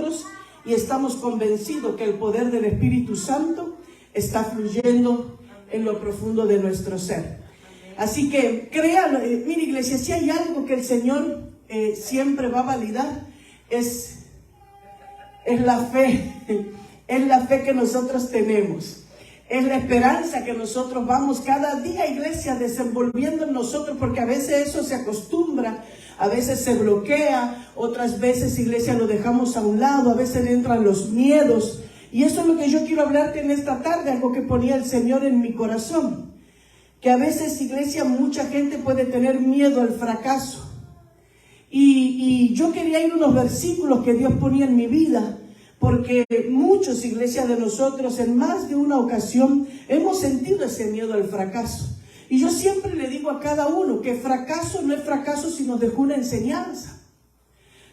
nosotros y estamos convencidos que el poder del Espíritu Santo está fluyendo en lo profundo de nuestro ser. Así que créalo, mire iglesia, si hay algo que el Señor siempre va a validar, es la fe, es la fe que nosotros tenemos. Es la esperanza que nosotros vamos cada día, iglesia, desenvolviendo en nosotros, porque a veces eso se acostumbra, a veces se bloquea, otras veces, iglesia, lo dejamos a un lado, a veces entran los miedos. Y eso es lo que yo quiero hablarte en esta tarde, algo que ponía el Señor en mi corazón. Que a veces, iglesia, mucha gente puede tener miedo al fracaso. Y yo quería ir a unos versículos que Dios ponía en mi vida, porque muchos, iglesia, de nosotros en más de una ocasión hemos sentido ese miedo al fracaso. Y yo siempre le digo a cada uno que fracaso no es fracaso si nos dejó una enseñanza.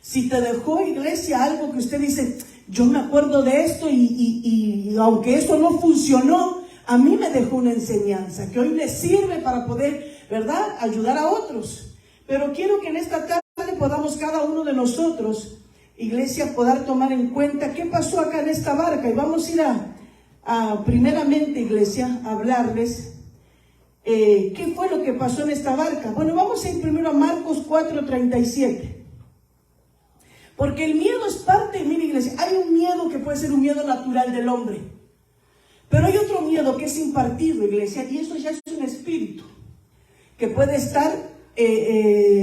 Si te dejó, iglesia, algo que usted dice, yo me acuerdo de esto y aunque eso no funcionó, a mí me dejó una enseñanza que hoy me sirve para poder, ¿verdad?, ayudar a otros. Pero quiero que en esta tarde podamos cada uno de nosotros, iglesia, poder tomar en cuenta qué pasó acá en esta barca. Y vamos a ir a primeramente, iglesia, a hablarles qué fue lo que pasó en esta barca. Bueno, vamos a ir primero a Marcos 4:37. Porque el miedo es parte, mira iglesia, hay un miedo que puede ser un miedo natural del hombre. Pero hay otro miedo que es impartido, iglesia, y eso ya es un espíritu que puede estar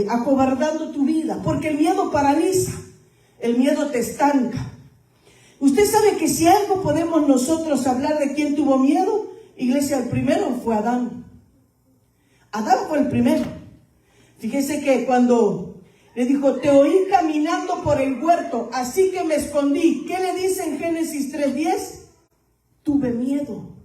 acobardando tu vida. Porque el miedo paraliza, el miedo te estanca. Usted sabe que si algo podemos nosotros hablar de quién tuvo miedo, iglesia, el primero fue Adán. Adán fue el primero. Fíjese que cuando le dijo, te oí caminando por el huerto, así que me escondí. ¿Qué le dice en Génesis 3:10? Tuve miedo.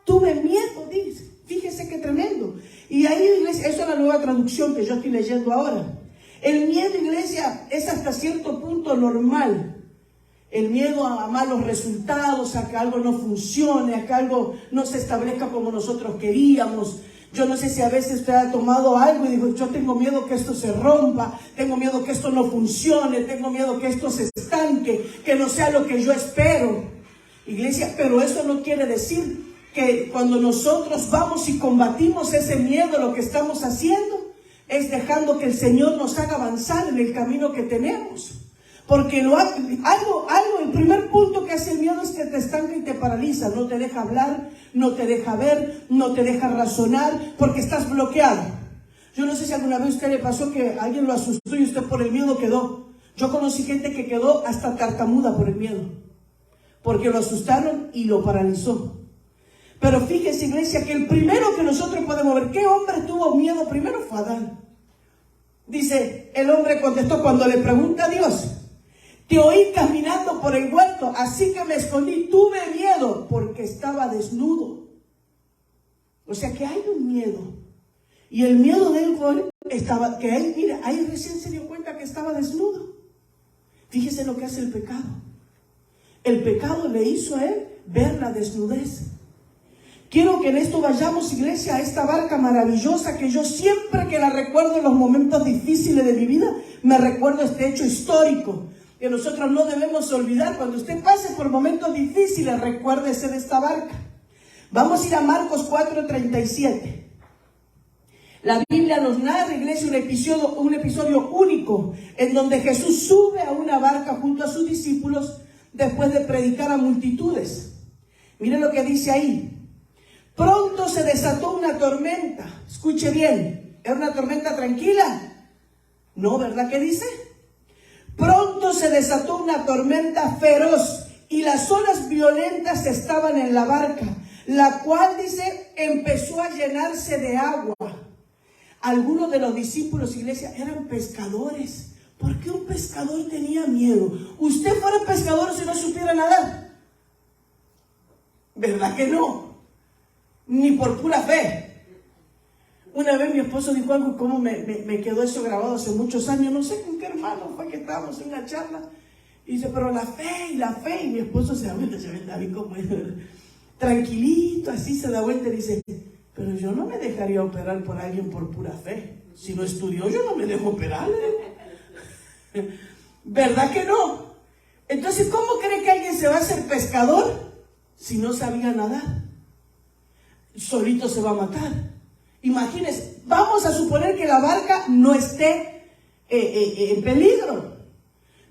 Tuve miedo, dice. Fíjese qué tremendo. Y ahí, iglesia, eso es la nueva traducción que yo estoy leyendo ahora. El miedo, iglesia, es hasta cierto punto normal. El miedo a malos resultados, a que algo no funcione, a que algo no se establezca como nosotros queríamos. Yo no sé si a veces usted ha tomado algo y dijo, yo tengo miedo que esto se rompa, tengo miedo que esto no funcione, tengo miedo que esto se estanque, que no sea lo que yo espero. Iglesia, pero eso no quiere decir que cuando nosotros vamos y combatimos ese miedo, lo que estamos haciendo es dejando que el Señor nos haga avanzar en el camino que tenemos. Porque el primer punto que hace el miedo es que te estanca y te paraliza. No te deja hablar, no te deja ver, no te deja razonar, porque estás bloqueado. Yo no sé si alguna vez a usted le pasó que alguien lo asustó y usted por el miedo quedó. Yo conocí gente que quedó hasta tartamuda por el miedo, porque lo asustaron y lo paralizó. Pero fíjese, iglesia, que el primero que nosotros podemos ver, ¿qué hombre tuvo miedo primero? Fue Adán. Dice, el hombre contestó cuando le pregunta a Dios, te oí caminando por el huerto, así que me escondí, tuve miedo porque estaba desnudo. O sea que hay un miedo. Y el miedo de él estaba, que él, mira, ahí recién se dio cuenta que estaba desnudo. Fíjese lo que hace el pecado. El pecado le hizo a él ver la desnudez. Quiero que en esto vayamos, iglesia, a esta barca maravillosa que yo siempre que la recuerdo en los momentos difíciles de mi vida, me recuerdo este hecho histórico que nosotros no debemos olvidar. Cuando usted pase por momentos difíciles, recuérdese de esta barca. Vamos a ir a Marcos 4:37. La Biblia nos narra, iglesia, un episodio único en donde Jesús sube a una barca junto a sus discípulos después de predicar a multitudes. Miren lo que dice ahí. Pronto se desató una tormenta. Escuche bien, ¿era una tormenta tranquila? No, ¿verdad que dice? Pronto se desató una tormenta feroz y las olas violentas estaban en la barca, la cual, dice, empezó a llenarse de agua. Algunos de los discípulos, iglesia, eran pescadores. ¿Por qué un pescador tenía miedo? ¿Usted fuera pescador si no supiera nadar? ¿Verdad que no? Ni por pura fe. Una vez mi esposo dijo algo, como me quedó eso grabado hace muchos años, no sé con qué hermano fue que estábamos en una charla, y dice, pero la fe, y mi esposo se da vuelta, David, como es, tranquilito, así se da vuelta y dice, pero yo no me dejaría operar por alguien por pura fe. Si no estudió, yo no me dejo operar. ¿Verdad que no? Entonces, ¿cómo cree que alguien se va a hacer pescador si no sabía nadar? Solito se va a matar. Imagínense, vamos a suponer que la barca no esté en peligro,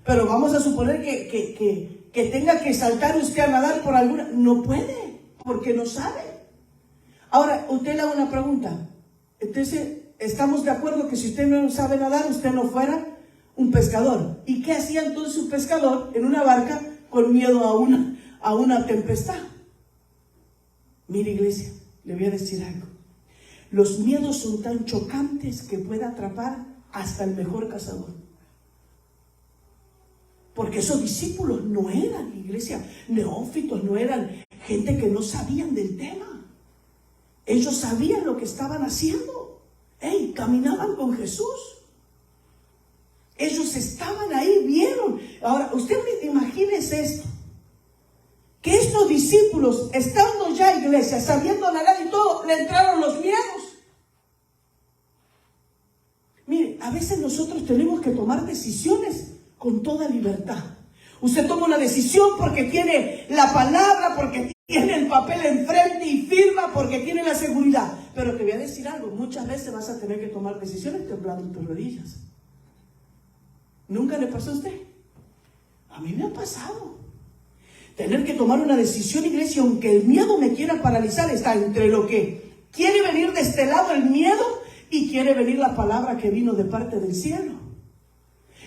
pero vamos a suponer que tenga que saltar usted a nadar por alguna... No puede, porque no sabe. Ahora, usted le hago una pregunta. Entonces, ¿estamos de acuerdo que si usted no sabe nadar, usted no fuera un pescador? ¿Y qué hacía entonces un pescador en una barca con miedo a una tempestad? Mire, iglesia, le voy a decir algo. Los miedos son tan chocantes que puede atrapar hasta el mejor cazador. Porque esos discípulos no eran, iglesia, neófitos, no eran gente que no sabían del tema. Ellos sabían lo que estaban haciendo. Caminaban con Jesús. Ellos estaban ahí, vieron. Ahora, usted imagínese esto. Que estos discípulos, estando ya en iglesia, sabiendo nadar y todo, le entraron los miedos. Mire, a veces nosotros tenemos que tomar decisiones con toda libertad. Usted toma una decisión porque tiene la palabra, porque tiene el papel enfrente y firma, porque tiene la seguridad. Pero te voy a decir algo, muchas veces vas a tener que tomar decisiones temblando tus rodillas. ¿Nunca le pasó a usted? A mí me ha pasado. Tener que tomar una decisión, iglesia, aunque el miedo me quiera paralizar, está entre lo que quiere venir de este lado el miedo y quiere venir la palabra que vino de parte del cielo.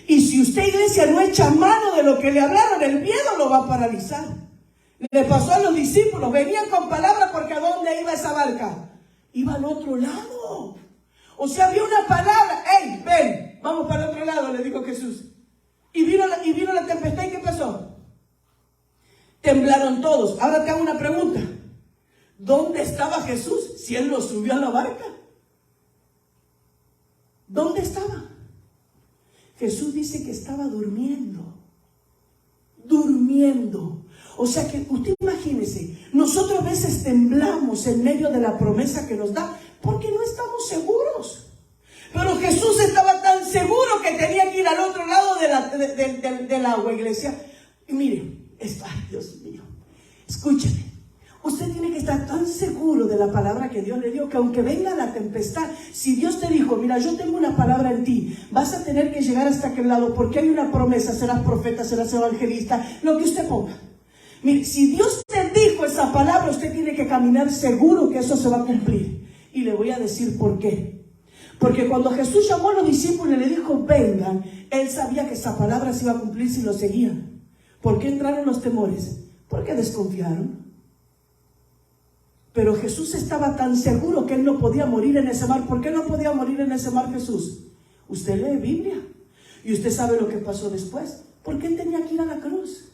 Y si usted, iglesia, no echa mano de lo que le hablaron, el miedo lo va a paralizar. Le pasó a los discípulos, venían con palabra porque ¿a dónde iba esa barca? Iba al otro lado. O sea, había una palabra, ¡hey, ven, vamos para el otro lado!, le dijo Jesús. Y vino la tempestad, ¿y qué pasó? Temblaron todos. Ahora te hago una pregunta. ¿Dónde estaba Jesús si Él lo subió a la barca? ¿Dónde estaba? Jesús dice que estaba durmiendo. Durmiendo. O sea que usted imagínese, nosotros a veces temblamos en medio de la promesa que nos da porque no estamos seguros. Pero Jesús estaba tan seguro que tenía que ir al otro lado del agua, iglesia. Y mire, ay, Dios mío, escúcheme. Usted tiene que estar tan seguro de la palabra que Dios le dio, que aunque venga la tempestad, si Dios te dijo, mira, yo tengo una palabra en ti, vas a tener que llegar hasta aquel lado, porque hay una promesa, serás profeta, serás evangelista, lo que usted ponga. Mire, si Dios te dijo esa palabra, usted tiene que caminar seguro que eso se va a cumplir. Y le voy a decir por qué. Porque cuando Jesús llamó a los discípulos y le dijo, vengan, Él sabía que esa palabra se iba a cumplir si lo seguían. ¿Por qué entraron los temores? Porque desconfiaron. Pero Jesús estaba tan seguro que Él no podía morir en ese mar. ¿Por qué no podía morir en ese mar Jesús? Usted lee Biblia y usted sabe lo que pasó después. ¿Por qué Él tenía que ir a la cruz?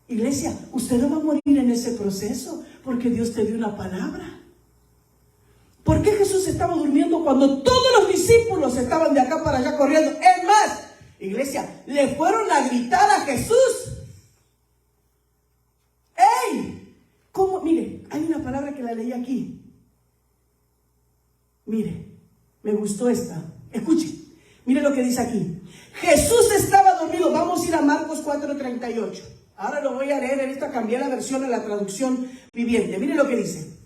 Iglesia, usted no va a morir en ese proceso porque Dios te dio una palabra. ¿Por qué Jesús estaba durmiendo cuando todos los discípulos estaban de acá para allá corriendo? Es más, iglesia, le fueron a gritar a Jesús. ¡Ey! ¿Cómo? Mire, hay una palabra que la leí aquí. Mire, me gustó esta. Escuche, mire lo que dice aquí. Jesús estaba dormido. Vamos a ir a Marcos 4:38. Ahora lo voy a leer, en esta cambié la versión en la traducción viviente. Mire lo que dice.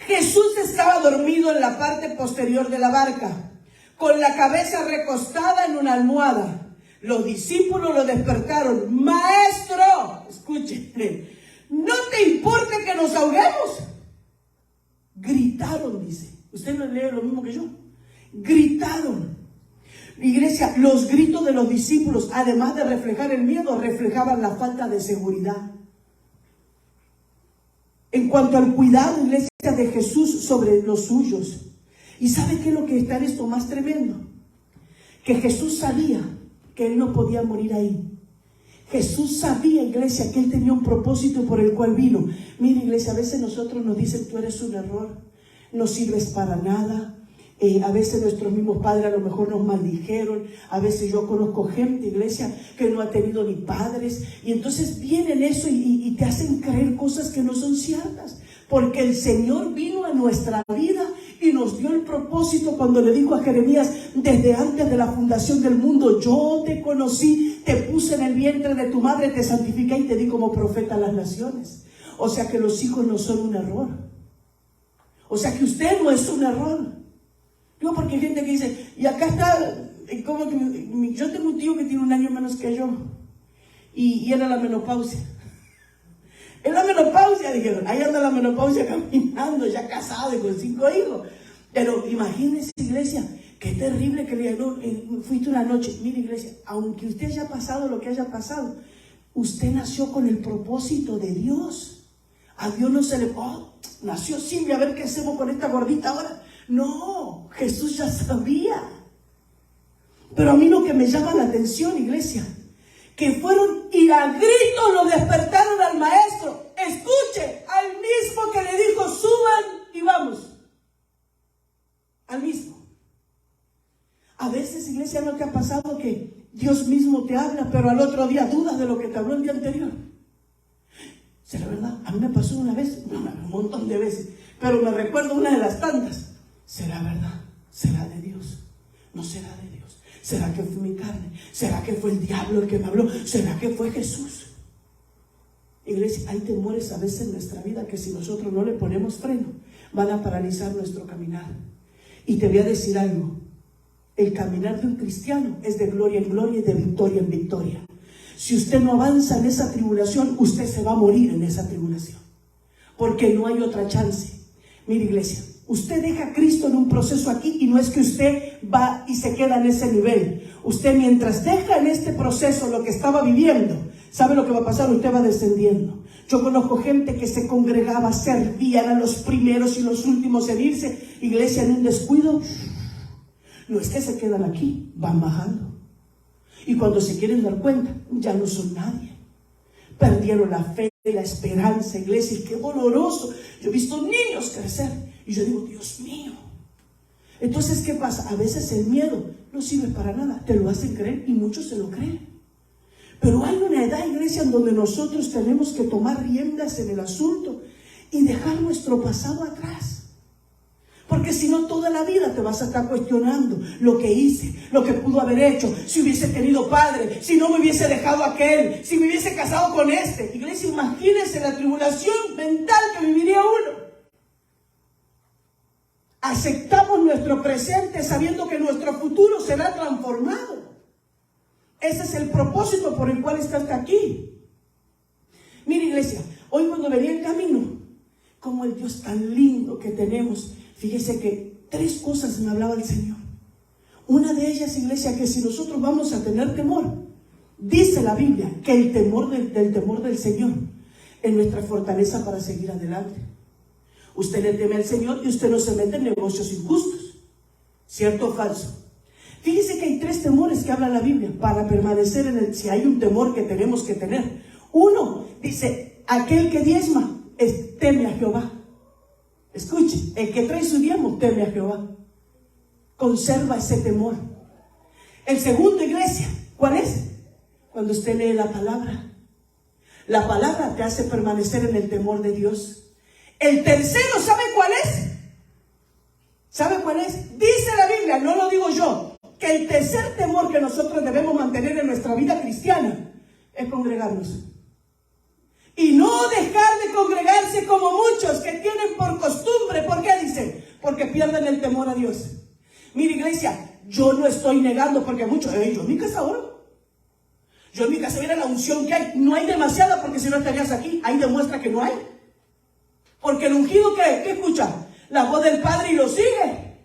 Jesús estaba dormido en la parte posterior de la barca, con la cabeza recostada en una almohada. Los discípulos lo despertaron. Maestro, escúcheme, ¿no te importa que nos ahoguemos? Gritaron, dice. Usted no lee lo mismo que yo. Gritaron. Iglesia, los gritos de los discípulos, además de reflejar el miedo, reflejaban la falta de seguridad. En cuanto al cuidado, iglesia, de Jesús sobre los suyos. ¿Y sabe qué es lo que está en esto más tremendo? Que Jesús sabía que Él no podía morir ahí. Jesús sabía, iglesia, que Él tenía un propósito por el cual vino. Mire, iglesia, a veces nosotros nos dicen, tú eres un error, no sirves para nada. A veces nuestros mismos padres a lo mejor nos maldijeron. A veces yo conozco gente, iglesia, que no ha tenido ni padres. Y entonces vienen eso y te hacen creer cosas que no son ciertas. Porque el Señor vino a nuestra vida y y nos dio el propósito cuando le dijo a Jeremías: desde antes de la fundación del mundo yo te conocí, te puse en el vientre de tu madre, te santifiqué y te di como profeta a las naciones. O sea que los hijos no son un error. O sea que usted no es un error. Digo, porque hay gente que dice, y acá está, como que yo tengo un tío que tiene un año menos que yo, y era la menopausia. En la menopausia, dijeron, ahí anda la menopausia caminando, ya casado y con 5 hijos. Pero imagínense, iglesia, qué terrible que le digan, no, fuiste una noche. Mire, iglesia, aunque usted haya pasado lo que haya pasado, usted nació con el propósito de Dios. A Dios no se le... nació Silvia, a ver qué hacemos con esta gordita ahora. No, Jesús ya sabía. Pero a mí lo que me llama la atención, iglesia, que fueron y a gritos lo despertaron al maestro. Escuche, al mismo que le dijo, suban y vamos. Al mismo. A veces, iglesia, ¿no te ha pasado que Dios mismo te habla, pero al otro día dudas de lo que te habló el día anterior? ¿Será verdad? A mí me pasó una vez, un montón de veces, pero me recuerdo una de las tantas. ¿Será verdad? ¿Será de Dios? ¿No será de Dios? ¿Será que fue mi carne? ¿Será que fue el diablo el que me habló? ¿Será que fue Jesús? Iglesia, hay temores a veces en nuestra vida que si nosotros no le ponemos freno, van a paralizar nuestro caminar. Y te voy a decir algo. El caminar de un cristiano es de gloria en gloria y de victoria en victoria. Si usted no avanza en esa tribulación, usted se va a morir en esa tribulación. Porque no hay otra chance. Mire, iglesia, usted deja a Cristo en un proceso aquí y no es que usted va y se queda en ese nivel. Usted mientras deja en este proceso lo que estaba viviendo, ¿sabe lo que va a pasar? Usted va descendiendo. Yo conozco gente que se congregaba, servía, eran los primeros y los últimos en irse. Iglesia, en un descuido, no es que se quedan aquí, van bajando. Y cuando se quieren dar cuenta, ya no son nadie. Perdieron la fe, la esperanza, iglesia, y qué doloroso. Yo he visto niños crecer y yo digo, Dios mío. Entonces, ¿qué pasa? A veces el miedo no sirve para nada, te lo hacen creer y muchos se lo creen. Pero hay una edad, iglesia, en donde nosotros tenemos que tomar riendas en el asunto y dejar nuestro pasado atrás. Porque si no, toda la vida te vas a estar cuestionando lo que hice, lo que pudo haber hecho, si hubiese tenido padre, si no me hubiese dejado aquel, si me hubiese casado con este. Iglesia, imagínense la tribulación mental que viviría uno. Aceptamos nuestro presente sabiendo que nuestro futuro será transformado. Ese es el propósito por el cual estás aquí. Mira, iglesia, hoy cuando venía en camino, como el Dios tan lindo que tenemos, fíjese que 3 cosas me hablaba el Señor. Una de ellas, iglesia, que si nosotros vamos a tener temor, dice la Biblia que el temor del temor del Señor es nuestra fortaleza para seguir adelante. Usted le teme al Señor y usted no se mete en negocios injustos. ¿Cierto o falso? Fíjese que hay 3 temores que habla la Biblia para permanecer en si hay un temor que tenemos que tener. Uno, dice, aquel que diezma teme a Jehová. Escuche, el que trae su diezmo teme a Jehová. Conserva ese temor. El segundo, iglesia, ¿cuál es? Cuando usted lee la palabra. La palabra te hace permanecer en el temor de Dios. El tercero, ¿sabe cuál es? ¿Sabe cuál es? Dice la Biblia, no lo digo yo, que el tercer temor que nosotros debemos mantener en nuestra vida cristiana es congregarnos. Y no dejar de congregarse como muchos que tienen por costumbre. ¿Por qué dicen? Porque pierden el temor a Dios. Mira, iglesia, yo no estoy negando, porque muchos, yo en mi casa oro. Yo en mi casa, mira la unción que hay. No hay demasiada, porque si no estarías aquí, ahí demuestra que no hay. Porque el ungido, ¿qué escucha? La voz del Padre y lo sigue.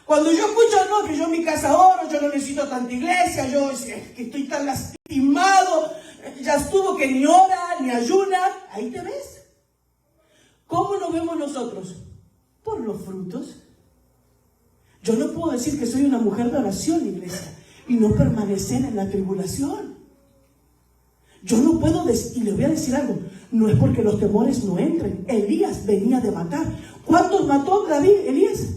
Cuando yo escucho, no, que yo en mi casa oro, yo no necesito tanta iglesia, yo que estoy tan lastimado, ya estuvo que ni ora, ni ayuna, ahí te ves. ¿Cómo nos vemos nosotros? Por los frutos. Yo no puedo decir que soy una mujer de oración, iglesia, y no permanecer en la tribulación. Yo no puedo decir, y le voy a decir algo, no es porque los temores no entren. Elías venía de matar. ¿Cuántos mató David, Elías?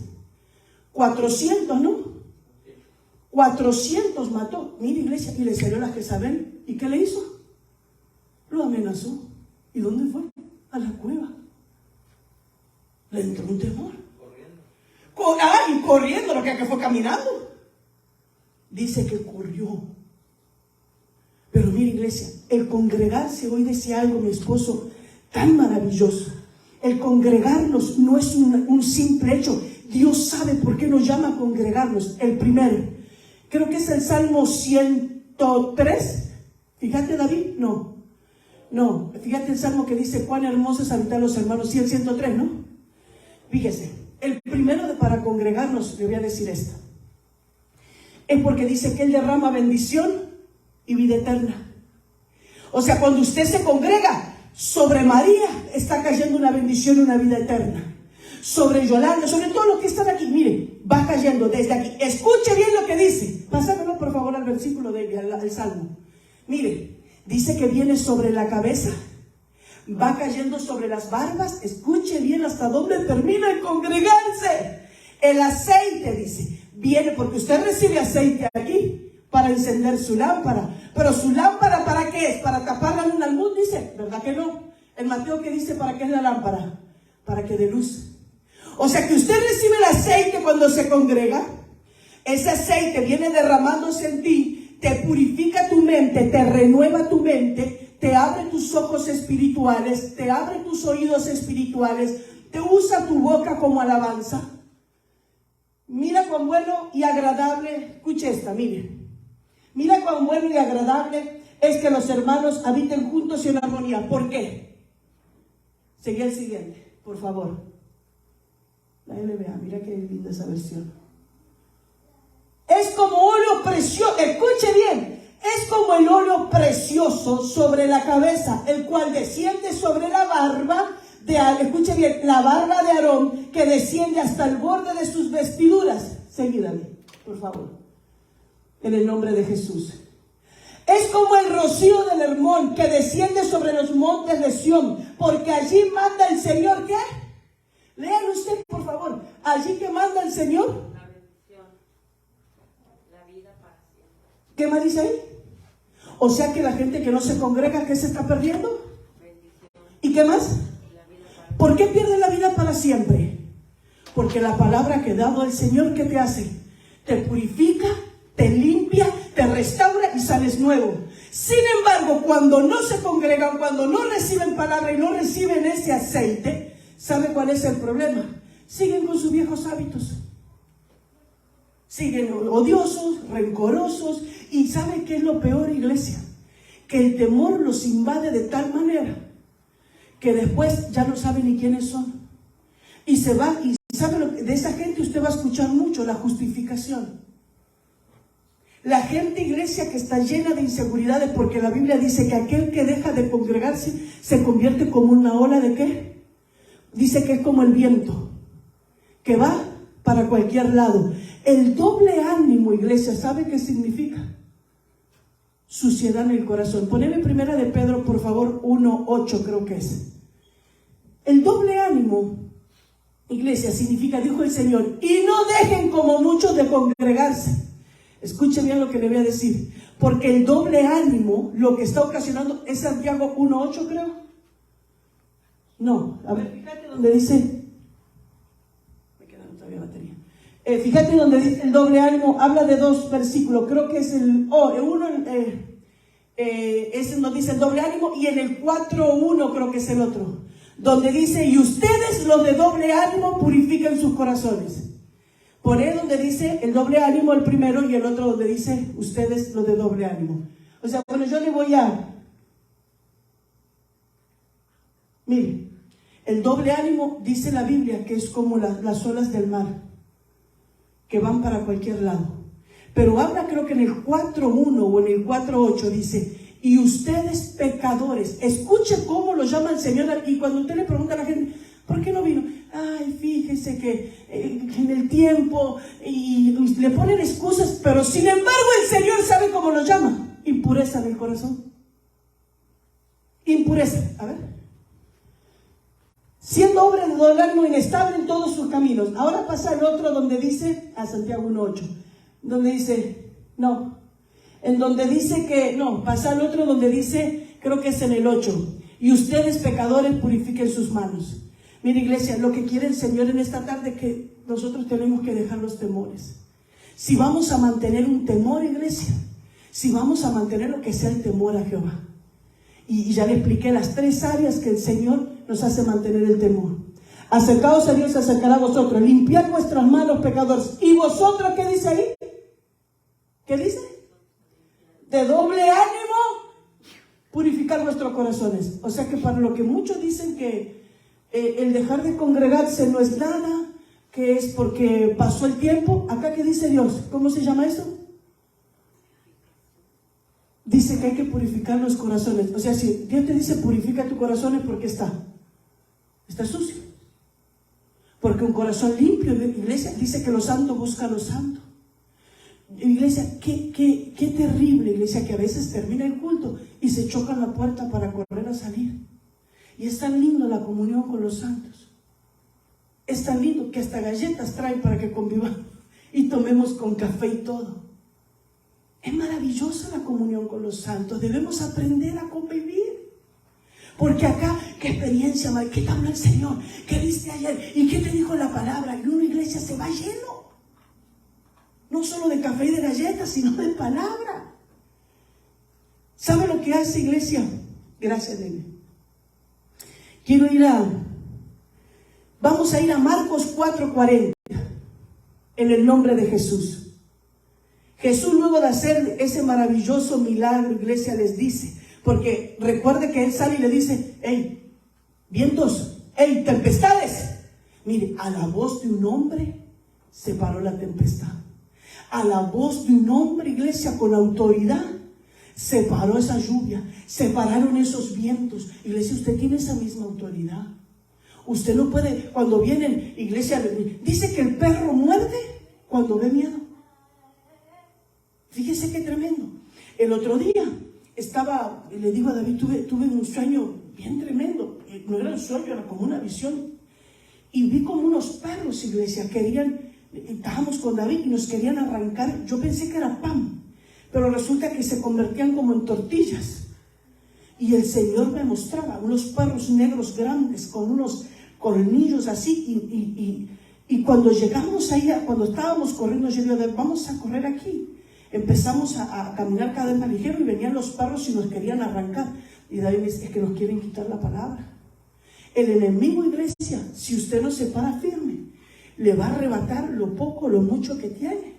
400, ¿no? 400 mató. Mira, iglesia, y le salió la Jezabel. ¿Y qué le hizo? Lo amenazó. ¿Y dónde fue? A la cueva. Le entró un temor. Y corriendo, lo que fue caminando. Dice que corrió. Pero mira, iglesia, el congregarse, hoy decía algo mi esposo tan maravilloso. El congregarnos no es un simple hecho. Dios sabe por qué nos llama a congregarnos. El primero, creo que es el Salmo 103. Fíjate, David, no, fíjate el Salmo que dice cuán hermoso es habitar los hermanos. Sí, el 103, ¿no? Fíjese, el primero para congregarnos, le voy a decir esto, es porque dice que Él derrama bendición y vida eterna. O sea, cuando usted se congrega, sobre María está cayendo una bendición y una vida eterna. Sobre Yolanda, sobre todos los que están aquí, mire, va cayendo desde aquí. Escuche bien lo que dice. Pásamelo por favor al versículo al Salmo. Mire, dice que viene sobre la cabeza, va cayendo sobre las barbas. Escuche bien hasta dónde termina el congregarse. El aceite, dice, viene porque usted recibe aceite aquí para encender su lámpara. Pero su lámpara, ¿para qué es? ¿Para tapar la luna al mundo? Dice, ¿verdad que no? El Mateo, ¿qué dice? ¿Para qué es la lámpara? Para que dé luz. O sea que usted recibe el aceite cuando se congrega. Ese aceite viene derramándose en ti, te purifica tu mente, te renueva tu mente, te abre tus ojos espirituales, te abre tus oídos espirituales, te usa tu boca como alabanza. Mira cuán bueno y agradable, escuche esta, mire. Mira cuán bueno y agradable es que los hermanos habiten juntos y en armonía. ¿Por qué? Seguí el siguiente, por favor. La LBA, mira qué linda esa versión. Es como óleo precioso, escuche bien, es como el óleo precioso sobre la cabeza, el cual desciende sobre la barba de Aarón. Escuche bien, la barba de Aarón que desciende hasta el borde de sus vestiduras. Seguídame, por favor, en el nombre de Jesús. Es como el rocío del Hermón que desciende sobre los montes de Sión, porque allí manda el Señor, ¿qué? Léalo usted, por favor. Allí que manda el Señor. La bendición, la vida para siempre. ¿Qué más dice ahí? O sea que la gente que no se congrega, ¿qué se está perdiendo? Bendición. ¿Y qué más? ¿Por qué pierde la vida para siempre? Porque la palabra que ha dado el Señor, ¿qué te hace? Te purifica, te limpia, te restaura y sales nuevo. Sin embargo, cuando no se congregan, cuando no reciben palabra y no reciben ese aceite, ¿sabe cuál es el problema? Siguen con sus viejos hábitos. Siguen odiosos, rencorosos. ¿Y sabe qué es lo peor, iglesia? Que el temor los invade de tal manera que después ya no saben ni quiénes son. Y se va, y sabe lo que, de esa gente usted va a escuchar mucho, la justificación. La gente, iglesia, que está llena de inseguridades, porque la Biblia dice que aquel que deja de congregarse se convierte como una ola de ¿qué? Dice que es como el viento, que va para cualquier lado. El doble ánimo, iglesia, ¿sabe qué significa? Suciedad en el corazón. Poneme primera de Pedro, por favor, 1:8 creo que es. El doble ánimo, iglesia, significa, dijo el Señor, y no dejen como muchos de congregarse. Escuche bien lo que le voy a decir, porque el doble ánimo lo que está ocasionando es Santiago 1:8 creo. No, a ver, fíjate donde dice, me queda todavía batería. Fíjate donde dice el doble ánimo, habla de dos versículos, creo que es ese nos dice el doble ánimo, y en el 4:1 creo que es el otro, donde dice, y ustedes los de doble ánimo purifican sus corazones. Por ahí donde dice el doble ánimo el primero y el otro donde dice ustedes los de doble ánimo. O sea, bueno, yo le voy a... Mire, el doble ánimo dice la Biblia que es como las olas del mar, que van para cualquier lado. Pero habla creo que en el 4:1 o en el 4:8 dice, y ustedes pecadores, escuche cómo lo llama el Señor aquí. Cuando usted le pregunta a la gente, ¿por qué no vino? Ay, fíjese que en el tiempo, y le ponen excusas, pero sin embargo el Señor sabe cómo lo llama. Impureza del corazón. Impureza, a ver. Siendo obra de doble ánimo, inestable en todos sus caminos. Ahora pasa el otro donde dice, a Santiago 1:8, donde dice, no, en donde dice que, no, pasa el otro donde dice, creo que es en el 8, y ustedes pecadores purifiquen sus manos. Mire, iglesia, lo que quiere el Señor en esta tarde es que nosotros tenemos que dejar los temores. Si vamos a mantener un temor, iglesia, si vamos a mantener lo que sea el temor a Jehová. Y ya le expliqué las 3 áreas que el Señor nos hace mantener el temor. Acercaos a Dios, se acercará a vosotros. Limpiad vuestras manos, pecadores. ¿Y vosotros qué dice ahí? ¿Qué dice? De doble ánimo, purificar vuestros corazones. O sea que para lo que muchos dicen que el dejar de congregarse no es nada, que es porque pasó el tiempo, acá ¿qué dice Dios? ¿Cómo se llama eso? Dice que hay que purificar los corazones. O sea, si Dios te dice purifica tu corazón es porque está sucio. Porque un corazón limpio, iglesia, dice que los santos buscan los santos. Iglesia, qué terrible, iglesia, que a veces termina el culto y se chocan la puerta para correr a salir. Y es tan lindo la comunión con los santos. Es tan lindo que hasta galletas traen para que convivamos y tomemos con café y todo. Es maravillosa la comunión con los santos. Debemos aprender a convivir. Porque acá, ¿qué experiencia? ¿Qué te habló el Señor? ¿Qué viste ayer? ¿Y qué te dijo la palabra? Y una iglesia se va lleno. No solo de café y de galletas, sino de palabra. ¿Sabe lo que hace, iglesia? Gracias, Demi. Vamos a ir a Marcos 4:40. En el nombre de Jesús. Jesús, luego de hacer ese maravilloso milagro, iglesia, les dice, porque recuerde que Él sale y le dice, hey, vientos, hey, tempestades. Mire, a la voz de un hombre se paró la tempestad. A la voz de un hombre, iglesia, con autoridad, se paró esa lluvia, se pararon esos vientos. Iglesia, usted tiene esa misma autoridad. Usted no puede, cuando vienen, iglesia, dice que el perro muerde cuando ve miedo. Fíjese qué tremendo. El otro día le digo a David, tuve un sueño bien tremendo. No era un sueño, era como una visión. Y vi como unos perros, iglesia, estábamos con David y nos querían arrancar. Yo pensé que era pan, pero resulta que se convertían como en tortillas. Y el Señor me mostraba unos perros negros grandes con unos colmillos así. Y cuando llegamos ahí, cuando estábamos corriendo, yo digo, vamos a correr aquí. Empezamos a caminar cada vez más ligero y venían los perros y nos querían arrancar. Y David me dice, es que nos quieren quitar la palabra. El enemigo, iglesia, si usted no se para firme, le va a arrebatar lo poco, lo mucho que tiene.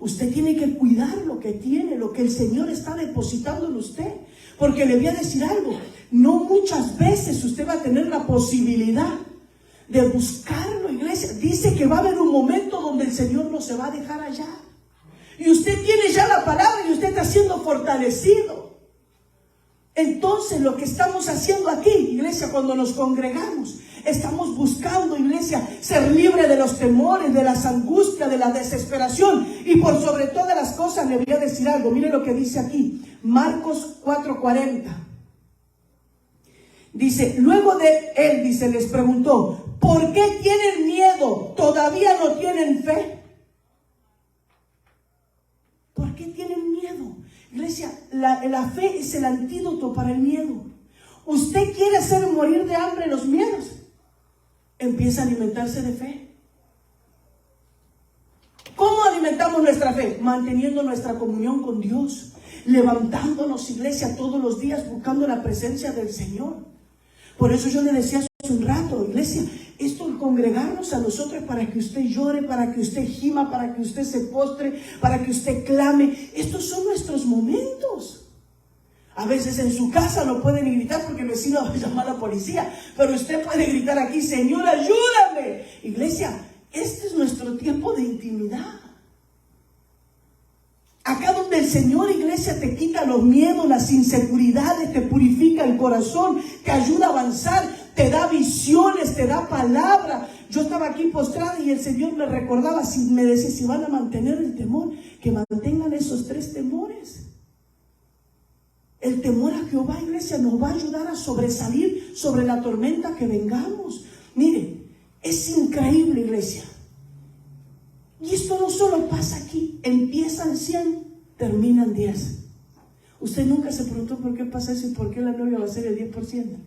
Usted tiene que cuidar lo que tiene, lo que el Señor está depositando en usted. Porque le voy a decir algo, no muchas veces usted va a tener la posibilidad de buscarlo, iglesia. Dice que va a haber un momento donde el Señor no se va a dejar hallar. Y usted tiene ya la palabra y usted está siendo fortalecido. Entonces lo que estamos haciendo aquí, iglesia, cuando nos congregamos, estamos buscando, iglesia, ser libre de los temores, de las angustias, de la desesperación. Y por sobre todas las cosas le voy a decir algo. Mire lo que dice aquí, Marcos 4:40. Dice, luego de él, dice, les preguntó, ¿por qué tienen miedo? ¿Todavía no tienen fe? ¿Por qué tienen miedo? Iglesia, la fe es el antídoto para el miedo. ¿Usted quiere hacer morir de hambre los miedos? Empieza a alimentarse de fe. ¿Cómo alimentamos nuestra fe? Manteniendo nuestra comunión con Dios. Levantándonos, iglesia, todos los días buscando la presencia del Señor. Por eso yo le decía hace un rato, iglesia, esto es congregarnos a nosotros para que usted llore, para que usted gima, para que usted se postre, para que usted clame. Estos son nuestros momentos. A veces en su casa no pueden gritar porque el vecino va a llamar a la policía, pero usted puede gritar aquí, Señor, ayúdame. Iglesia, este es nuestro tiempo de intimidad. Acá donde el Señor, iglesia, te quita los miedos, las inseguridades, te purifica el corazón, te ayuda a avanzar, te da visiones, te da palabra. Yo estaba aquí postrada y el Señor me recordaba, me decía, si van a mantener el temor, que mantengan esos 3 temores. El temor a Jehová, iglesia, nos va a ayudar a sobresalir sobre la tormenta que vengamos. Mire, es increíble, iglesia. Y esto no solo pasa aquí, empiezan 100, terminan 10. Usted nunca se preguntó por qué pasa eso y por qué la novia va a ser el 10%.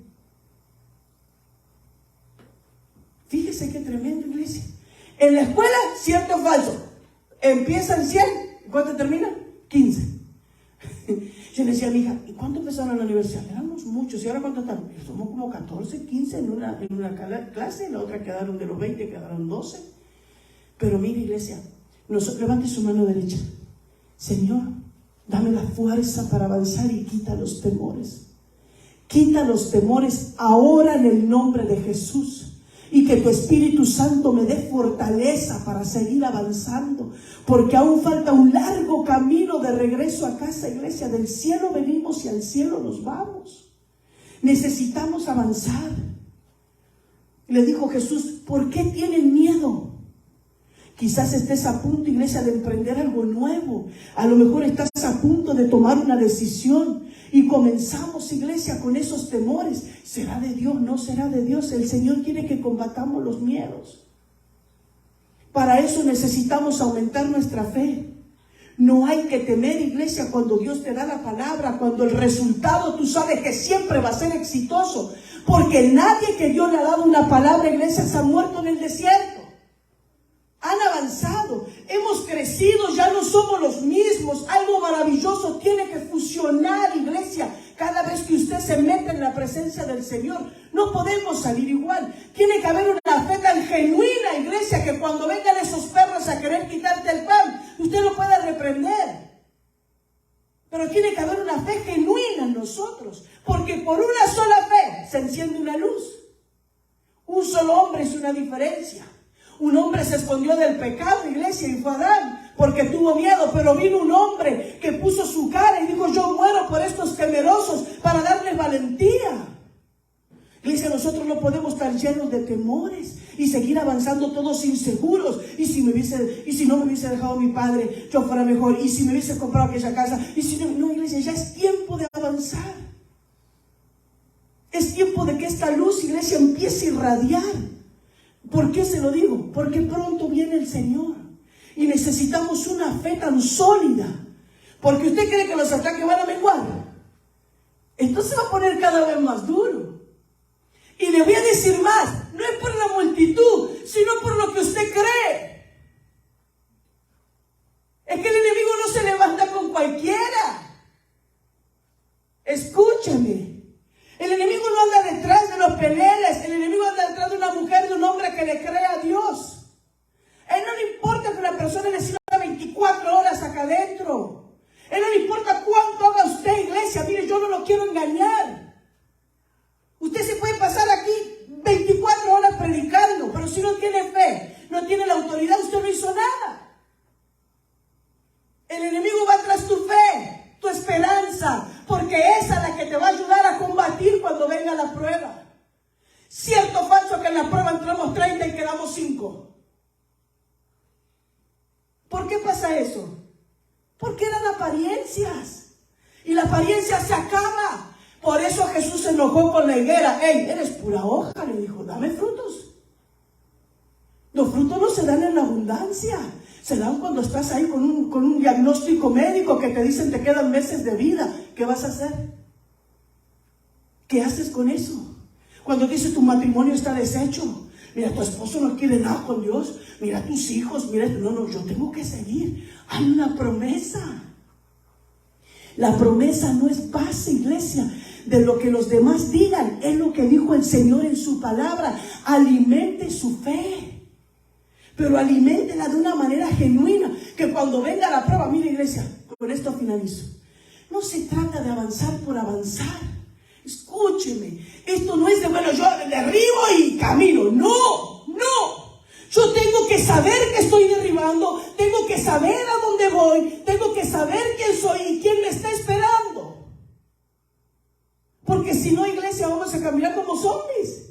Fíjense qué tremendo, iglesia. En la escuela, cierto o falso. Empiezan 100, ¿cuánto termina? 15. Yo le decía a mi hija, ¿y cuánto empezaron en la universidad? Éramos muchos, ¿y ahora cuánto están? Somos como 14, 15 en una clase, en la otra quedaron de los 20, quedaron 12. Pero mire, iglesia, levante su mano derecha. Señor, dame la fuerza para avanzar y quita los temores. Quita los temores ahora en el nombre de Jesús. Y que tu Espíritu Santo me dé fortaleza para seguir avanzando. Porque aún falta un largo camino de regreso a casa, iglesia. Del cielo venimos y al cielo nos vamos. Necesitamos avanzar. Le dijo Jesús, ¿por qué tienen miedo? Quizás estés a punto, iglesia, de emprender algo nuevo. A lo mejor estás a punto de tomar una decisión. Y comenzamos, iglesia, con esos temores. ¿Será de Dios? ¿No será de Dios? El Señor quiere que combatamos los miedos. Para eso necesitamos aumentar nuestra fe. No hay que temer, iglesia, cuando Dios te da la palabra, cuando el resultado tú sabes que siempre va a ser exitoso. Porque nadie que Dios le ha dado una palabra, iglesia, se ha muerto en el desierto. Han avanzado, hemos crecido, ya no somos los mismos. Algo maravilloso tiene que fusionar, iglesia. Cada vez que usted se mete en la presencia del Señor, no podemos salir igual. Tiene que haber una fe tan genuina, iglesia, que cuando vengan esos perros a querer quitarte el pan, usted lo pueda reprender. Pero tiene que haber una fe genuina en nosotros, porque por una sola fe se enciende una luz. Un solo hombre es una diferencia. Un hombre se escondió del pecado, iglesia, y fue Adán, porque tuvo miedo. Pero vino un hombre que puso su cara y dijo, yo muero por estos temerosos para darles valentía. Iglesia, nosotros no podemos estar llenos de temores y seguir avanzando todos inseguros. Y si no me hubiese dejado mi padre, yo fuera mejor. Y si me hubiese comprado aquella casa. Y si no, iglesia, ya es tiempo de avanzar. Es tiempo de que esta luz, iglesia, empiece a irradiar. ¿Por qué se lo digo? Porque pronto viene el Señor y necesitamos una fe tan sólida. Porque usted cree que los ataques van a menguar. Entonces va a poner cada vez más duro. Y le voy a decir más, no es por la multitud, sino por lo que usted cree. Es que el enemigo no se levanta con cualquiera. Escúchame. El enemigo no anda detrás de los peleles. El enemigo anda detrás de una mujer, de un hombre que le cree a Dios. A él no le importa que una persona le sirva 24 horas acá adentro. A él no le importa cuánto haga usted, iglesia. Mire, yo no lo quiero engañar. Usted se puede pasar aquí 24 horas predicando, pero si no tiene fe, no tiene la autoridad, usted no hizo nada. El enemigo va tras tu fe, tu esperanza, porque esa es la que te va a ayudar a combatir cuando venga la prueba. Cierto o falso que en la prueba entramos 30 y quedamos 5. ¿Por qué pasa eso? Porque eran apariencias. Y la apariencia se acaba. Por eso Jesús se enojó con la higuera. ¡Ey, eres pura hoja! Le dijo, dame frutos. Los frutos no se dan en abundancia. Se dan cuando estás ahí con un diagnóstico médico que te dicen te quedan meses de vida. ¿Qué vas a hacer? ¿Qué haces con eso? Cuando dice tu matrimonio está deshecho. Mira, tu esposo no quiere nada con Dios. Mira, tus hijos, mira, no, yo tengo que seguir. Hay una promesa. La promesa no es base, iglesia, de lo que los demás digan. Es lo que dijo el Señor en su palabra. Alimente su fe. Pero aliméntela de una manera genuina, que cuando venga la prueba, mire, iglesia, con esto finalizo. No se trata de avanzar por avanzar. Escúcheme, esto no es de, bueno, yo derribo y camino. No. Yo tengo que saber que estoy derribando, tengo que saber a dónde voy, tengo que saber quién soy y quién me está esperando. Porque si no, iglesia, vamos a caminar como zombies.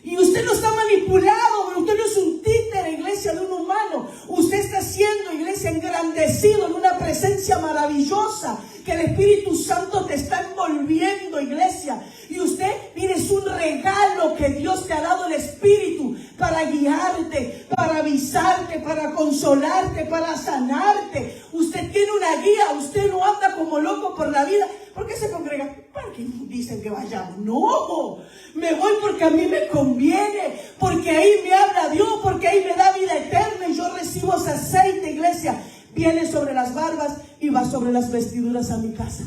Y usted no está manipulado, usted no es un títere, iglesia, de un humano. Usted está siendo, iglesia, engrandecido en una presencia maravillosa que el Espíritu Santo te está envolviendo, iglesia. Y usted, mire, es un regalo que Dios te ha dado el Espíritu para guiarte, para avisarte, para consolarte, para sanarte. Usted tiene una guía, usted no anda como loco por la vida. ¿Por qué se congrega? ¿Para qué? porque dicen que vayamos. No, me voy porque a mí me conviene, porque ahí me habla Dios, porque ahí me da vida eterna y yo recibo ese aceite, iglesia. Viene sobre las barbas y va sobre las vestiduras a mi casa.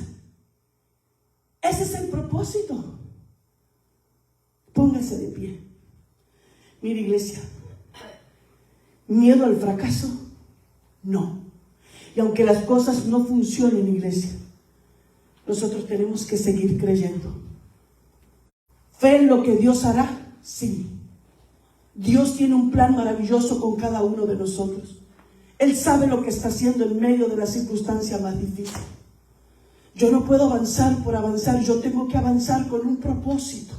Ese es el propósito. Póngase de pie. Mire, iglesia, miedo al fracaso, no. Y aunque las cosas no funcionen, iglesia, nosotros tenemos que seguir creyendo. Fe en lo que Dios hará, sí. Dios tiene un plan maravilloso con cada uno de nosotros. Él sabe lo que está haciendo en medio de la circunstancia más difícil. Yo no puedo avanzar por avanzar, yo tengo que avanzar con un propósito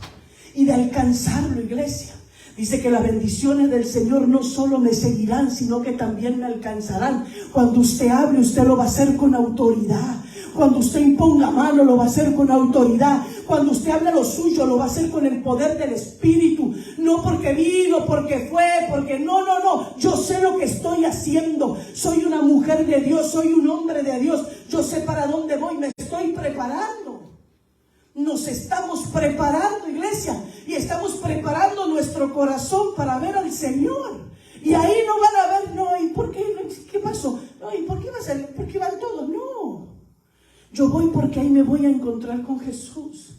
y de alcanzarlo, iglesia. Dice que las bendiciones del Señor no solo me seguirán, sino que también me alcanzarán. Cuando usted hable, usted lo va a hacer con autoridad. Cuando usted imponga mano, lo va a hacer con autoridad. Cuando usted hable lo suyo, lo va a hacer con el poder del Espíritu. No porque vino, porque fue, porque no. Yo sé lo que estoy haciendo. Soy una mujer de Dios, soy un hombre de Dios. Yo sé para dónde voy, me estoy preparando. Nos estamos preparando, iglesia, y estamos preparando nuestro corazón para ver al Señor. Y ahí no van a ver, no, ¿y por qué? ¿Qué pasó? No, ¿y por qué va a ser? ¿Por qué van todos? No. Yo voy porque ahí me voy a encontrar con Jesús.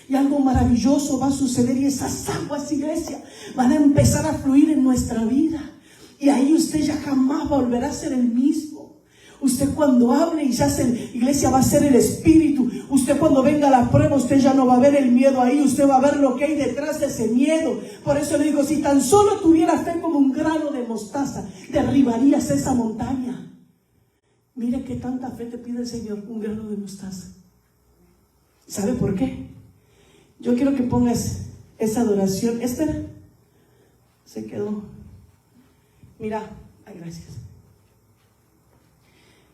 Y algo maravilloso va a suceder y esas aguas, iglesia, van a empezar a fluir en nuestra vida. Y ahí usted ya jamás volverá a ser el mismo. Usted cuando hable y ya iglesia va a ser el Espíritu. Usted cuando venga la prueba, usted ya no va a ver el miedo ahí. Usted va a ver lo que hay detrás de ese miedo. Por eso le digo, si tan solo tuviera fe como un grano de mostaza, derribarías esa montaña. Mire qué tanta fe te pide el Señor, un grano de mostaza. ¿Sabe por qué? Yo quiero que pongas esa adoración. Esther, se quedó. Mira, ay, gracias.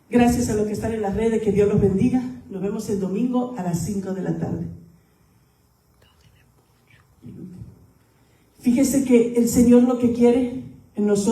Gracias a los que están en las redes, que Dios los bendiga. Nos vemos el domingo a las 5 de la tarde. Fíjese que el Señor lo que quiere en nosotros